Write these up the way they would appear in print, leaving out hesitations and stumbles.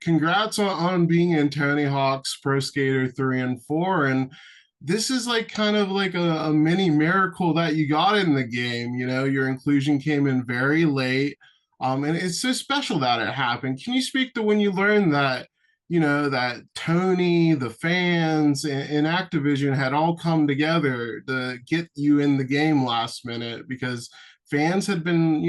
congrats on being in Tony Hawk's Pro Skater 3 and 4. And this is like kind of like a mini miracle that you got in the game. You know, your inclusion came in very late. And it's so special that it happened. Can you speak to when you learned that, that Tony, the fans, and Activision had all come together to get you in the game last minute? Because fans had been,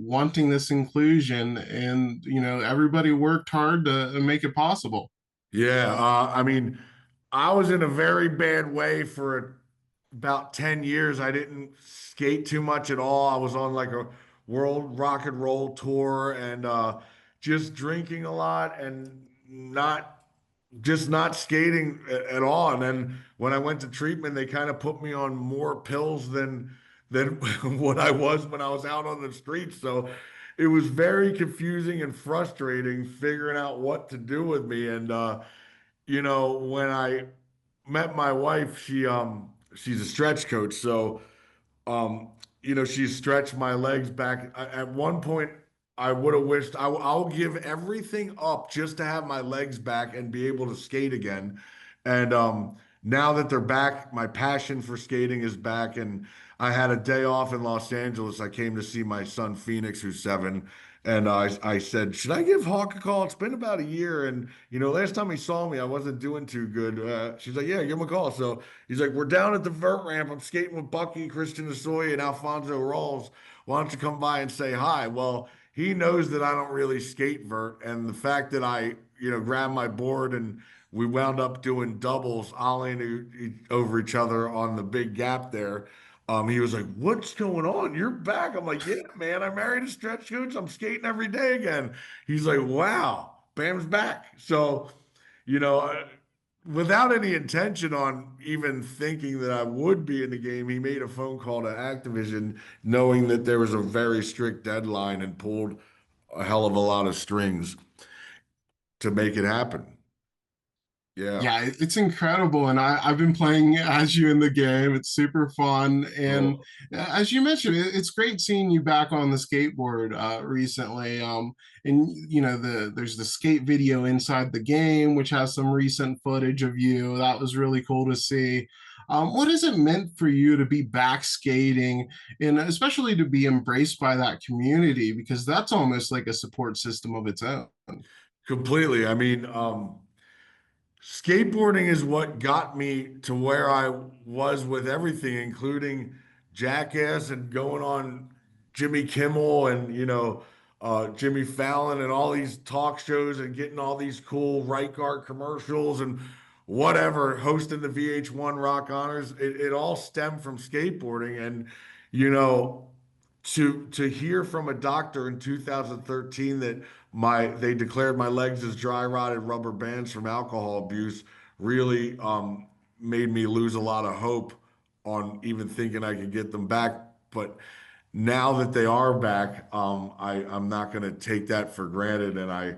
wanting this inclusion, and everybody worked hard to make it possible. Yeah, I mean, I was in a very bad way for about 10 years. I didn't skate too much at all. I was on like a world rock and roll tour and just drinking a lot and not skating at all. And then when I went to treatment, they kind of put me on more pills than what I was when I was out on the streets. So it was very confusing and frustrating figuring out what to do with me. And when I met my wife, she's a stretch coach, so she stretched my legs back. At one point, I would have wished I'll give everything up just to have my legs back and be able to skate again. And now that they're back, my passion for skating is back. And I had a day off in Los Angeles. I came to see my son Phoenix, who's 7. And I said, should I give Hawk a call? It's been about a year. And, last time he saw me, I wasn't doing too good. She's like, yeah, give him a call. So he's like, we're down at the vert ramp. I'm skating with Bucky, Christian Asoy, and Alfonso Rawls. Why don't you come by and say hi? Well, he knows that I don't really skate vert. And the fact that I, grabbed my board and we wound up doing doubles, ollieing over each other on the big gap there. He was like, "What's going on? You're back." I'm like, "Yeah, man. I married a stretch coach. I'm skating every day again." He's like, "Wow, Bam's back." So, you know, uh, without any intention on even thinking that I would be in the game, he made a phone call to Activision, knowing that there was a very strict deadline, and pulled a hell of a lot of strings to make it happen. Yeah. Yeah, it's incredible. And I've been playing as you in the game. It's super fun. And Cool. as you mentioned, it's great seeing you back on the skateboard recently. And there's the skate video inside the game, which has some recent footage of you. That was really cool to see. What has it meant for you to be back skating, and especially to be embraced by that community? Because that's almost like a support system of its own. Completely. I mean, skateboarding is what got me to where I was with everything, including Jackass and going on Jimmy Kimmel and, Jimmy Fallon and all these talk shows and getting all these cool right guard commercials and whatever, hosting the VH1 Rock Honors. It all stemmed from skateboarding. And, you know, to hear from a doctor in 2013 that they declared my legs as dry rotted rubber bands from alcohol abuse really made me lose a lot of hope on even thinking I could get them back. But now that they are back, I'm not going to take that for granted, and I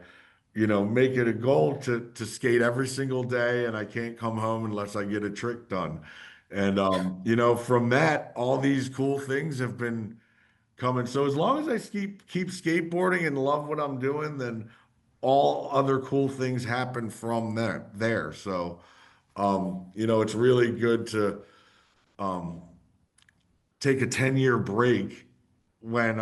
make it a goal to skate every single day, and I can't come home unless I get a trick done. And from that, all these cool things have been coming. So as long as I keep skateboarding and love what I'm doing, then all other cool things happen from there. So it's really good to um take a 10-year break when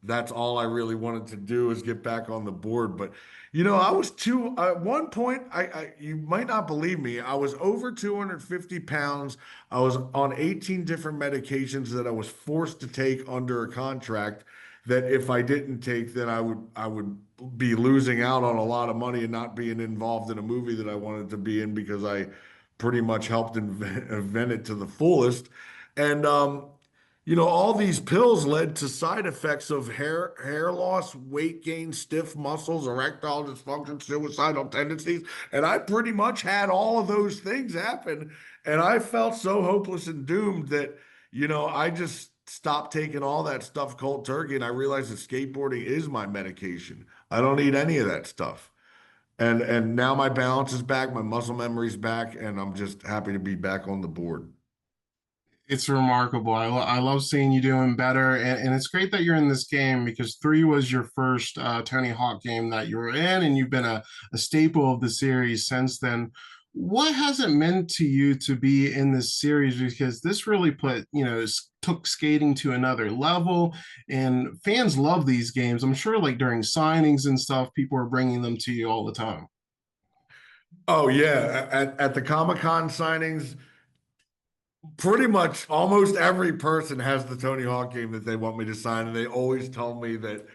that's all I really wanted to do is get back on the board. But I was too at one point, I you might not believe me, I was over 250 pounds. I was on 18 different medications that I was forced to take under a contract that if I didn't take, then I would be losing out on a lot of money and not being involved in a movie that I wanted to be in, because I pretty much helped invent it to the fullest. And all these pills led to side effects of hair loss, weight gain, stiff muscles, erectile dysfunction, suicidal tendencies. And I pretty much had all of those things happen. And I felt so hopeless and doomed that, I just stopped taking all that stuff cold turkey. And I realized that skateboarding is my medication. I don't need any of that stuff. And now my balance is back, my muscle memory's back, and I'm just happy to be back on the board. It's remarkable. I love seeing you doing better, and it's great that you're in this game because three was your first Tony Hawk game that you were in, and you've been a staple of the series since then. What has it meant to you to be in this series? Because this really put, took skating to another level, and fans love these games. I'm sure, like during signings and stuff, people are bringing them to you all the time. Oh yeah, at the Comic-Con signings, pretty much almost every person has the Tony Hawk game that they want me to sign, and they always tell me that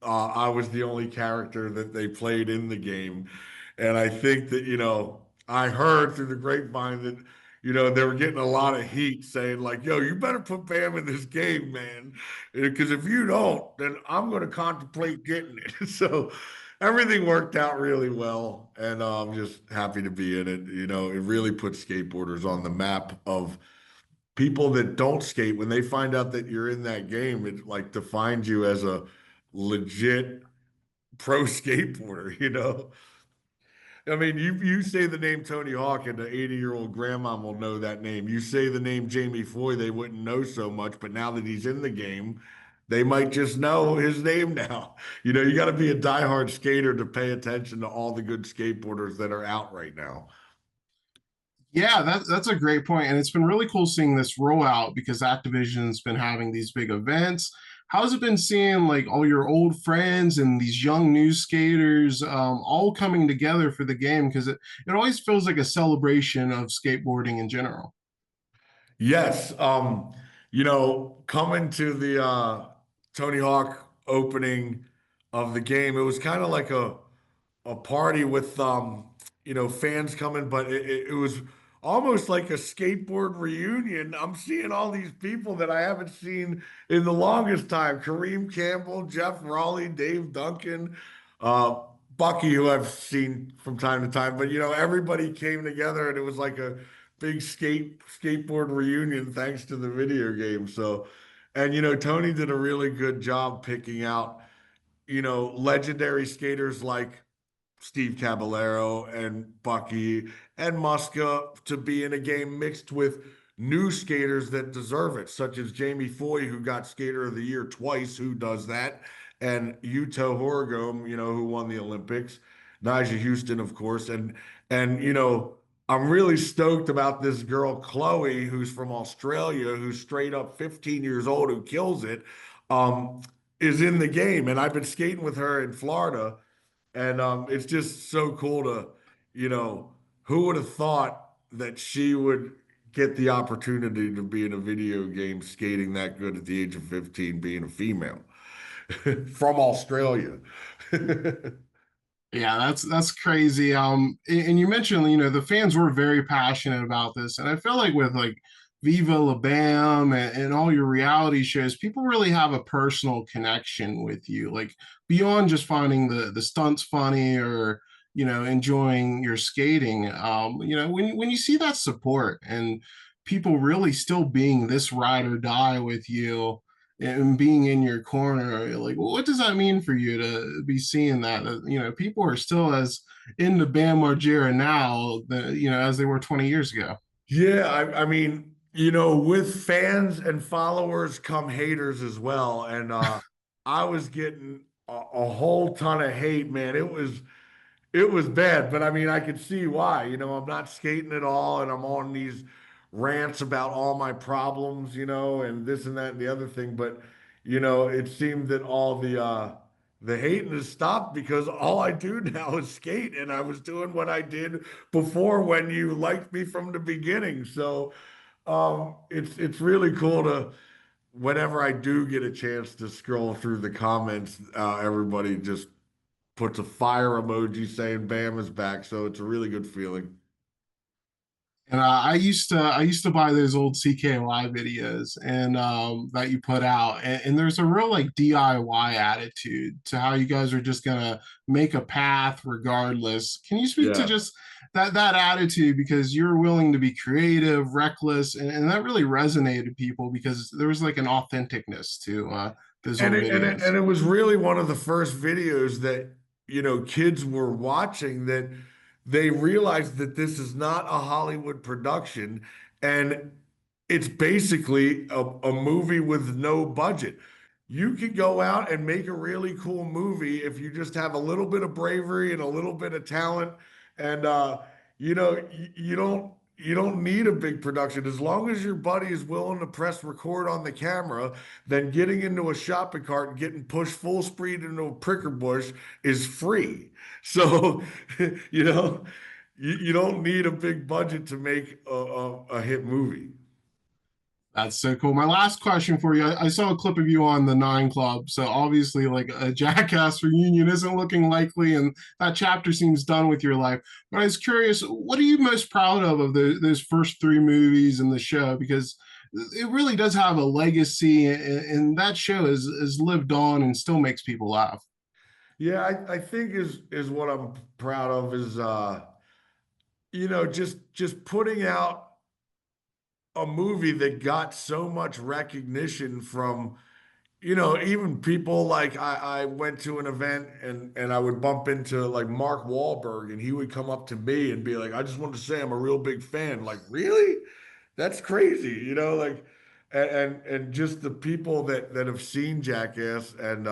I was the only character that they played in the game. And I think that, I heard through the grapevine that, they were getting a lot of heat saying, like, yo, you better put Bam in this game, man. Because if you don't, then I'm going to contemplate getting it. So everything worked out really well. And I'm just happy to be in it. It really puts skateboarders on the map of people that don't skate. When they find out that you're in that game, it like defines you as a legit pro skateboarder. I mean, you say the name Tony Hawk and the 80-year-old grandma will know that name. You say the name Jamie Foy, they wouldn't know so much, but now that he's in the game, they might just know his name now. You got to be a diehard skater to pay attention to all the good skateboarders that are out right now. Yeah, that's a great point, and it's been really cool seeing this rollout because Activision's been having these big events. How's it been seeing like all your old friends and these young new skaters all coming together for the game? Because it always feels like a celebration of skateboarding in general. Yes, coming to the Tony Hawk opening of the game, it was kind of like a party with fans coming, but it was almost like a skateboard reunion. I'm seeing all these people that I haven't seen in the longest time. Kareem Campbell, Jeff Raleigh, Dave Duncan, uh, Bucky, who I've seen from time to time. But everybody came together and it was like a big skateboard reunion thanks to the video game. So, and Tony did a really good job picking out, legendary skaters like Steve Caballero and Bucky and Muska to be in a game mixed with new skaters that deserve it, such as Jamie Foy, who got Skater of the Year twice, who does that, and Yuto Horigome, who won the Olympics, Nyjah Houston, of course, and I'm really stoked about this girl Chloe, who's from Australia, who's straight up 15 years old, who kills it, um, is in the game, and I've been skating with her in Florida. And it's just so cool to, you know, who would have thought that she would get the opportunity to be in a video game skating that good at the age of 15, being a female from Australia. Yeah, that's crazy. And you mentioned, the fans were very passionate about this, and I feel like with like Viva La Bam and all your reality shows, people really have a personal connection with you, like beyond just finding the stunts funny or enjoying your skating. When you see that support and people really still being this ride or die with you and being in your corner, like what does that mean for you to be seeing that people are still as into Bam Margera now as they were 20 years ago. Yeah, I mean, with fans and followers come haters as well. And I was getting a whole ton of hate, man. It was bad, but I mean, I could see why. I'm not skating at all, and I'm on these rants about all my problems, and this and that and the other thing. But it seemed that all the hating has stopped because all I do now is skate, and I was doing what I did before when you liked me from the beginning. So it's really cool to whenever I do get a chance to scroll through the comments, everybody just puts a fire emoji saying Bam is back. So it's a really good feeling. And I used to buy those old CKY videos and that you put out, and there's a real like DIY attitude to how you guys are just gonna make a path regardless. Can you speak to Yeah. just that attitude because you're willing to be creative, reckless, and that really resonated with people because there was like an authenticness to those And old it, and it, videos. and it was really one of the first videos that, kids were watching that they realized that this is not a Hollywood production. And it's basically a movie with no budget. You can go out and make a really cool movie if you just have a little bit of bravery and a little bit of talent. And you don't need a big production. As long as your buddy is willing to press record on the camera, then getting into a shopping cart and getting pushed full speed into a pricker bush is free. So, you know, you don't need a big budget to make a hit movie. That's so cool. My last question for you. I saw a clip of you on the Nine Club. So obviously, like a Jackass reunion isn't looking likely, and that chapter seems done with your life. But I was curious, what are you most proud of those first three movies in the show? Because it really does have a legacy, and that show is lived on and still makes people laugh. Yeah, I think is what I'm proud of is just putting out a movie that got so much recognition from, even people like I went to an event and I would bump into like Mark Wahlberg and he would come up to me and be like, I just wanted to say I'm a real big fan. Like, really? That's crazy, like and just the people that have seen Jackass and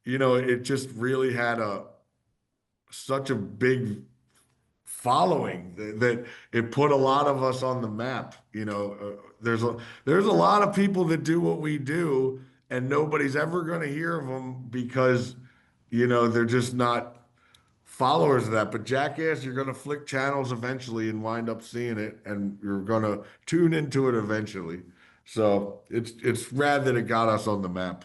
it just really had a such a big following that it put a lot of us on the map. There's a lot of people that do what we do, and nobody's ever going to hear of them because they're just not followers of that. But Jackass, you're going to flick channels eventually and wind up seeing it, and you're going to tune into it eventually. So it's rad that it got us on the map.